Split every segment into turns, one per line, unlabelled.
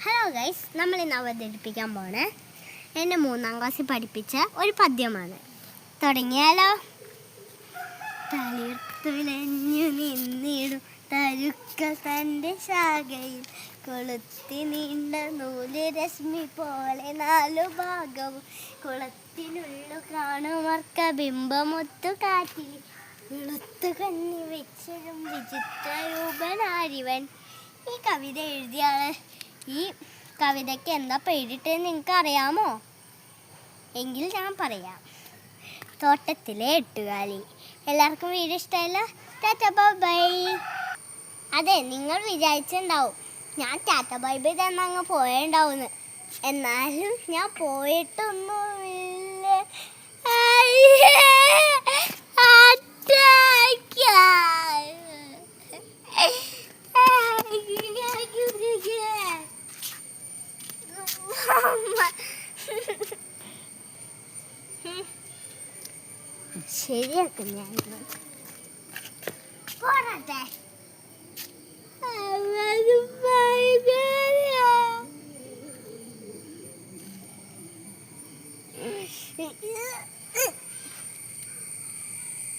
Hello guys, നമ്മൾ ഇന്ന് അവതരിപ്പിക്കാൻ പോണേ എന്നെ 3ാം ക്ലാസ്സിൽ പഠിപ്പിച്ച ഒരു പദ്യമാണ്. തുടങ്ങിയാലോ? തളിർത്തുലഞ്ഞു നിന്നിടും തരുക്കൾ തൻ്റെ ശാഖയിൽ കൊളുത്തി നീണ്ട നൂല് രശ്മി പോലെ 4 ഭാഗവും കുളത്തിനുള്ളു കാണുമർക്ക ബിംബമൊത്തു കാറ്റിൽ വെളുത്തു കണ്ണി വെച്ചതും വിചിത്ര രൂപനാരിവൻ. ഈ കവിത എഴുതിയാള് ഈ കവിതയ്ക്ക് എന്താ പേരിട്ടെന്ന് നിങ്ങൾക്ക് അറിയാമോ? എങ്കിൽ ഞാൻ പറയാം. തോട്ടത്തിലെ എട്ടുകാലി. എല്ലാവർക്കും വീഡിയോ ഇഷ്ടമായില്ല? Tata bye. അതെ, നിങ്ങൾ വിചാരിച്ചിട്ടുണ്ടാവും ഞാൻ ടാറ്റ ബൈ ബൈ തന്നെ അങ്ങ് പോയിട്ടുണ്ടാവുമെന്ന്. എന്നാലും ഞാൻ പോയിട്ടൊന്നുമില്ല. ശരിയാക്കും ഞാൻ പോരട്ടെ.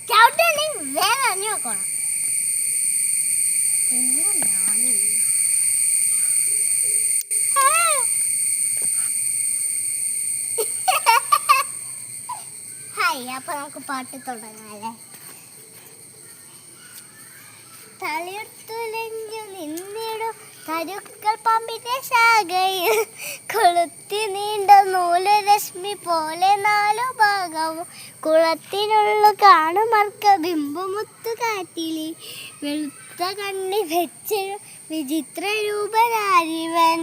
ചവിട്ടുണ്ടെങ്കിൽ വേറെ അറിഞ്ഞു വെക്കണം. അപ്പൊ നമുക്ക് പാട്ട് തുടങ്ങാല്ലേ? തളിർത്തുലഞ്ഞു നിന്നിടും തരുക്കൾ പാമ്പിന്റെ ശാഖയിൽ കൊളുത്തി നീണ്ട നൂല് രശ്മി പോലെ 4 ഭാഗവും കുളത്തിനുള്ളു കാണുമർക്ക ബിംബമൊത്തു കാറ്റിലി വെളുത്ത കണ്ണി വെച്ചൊരു വിചിത്ര രൂപനാരിവൻ.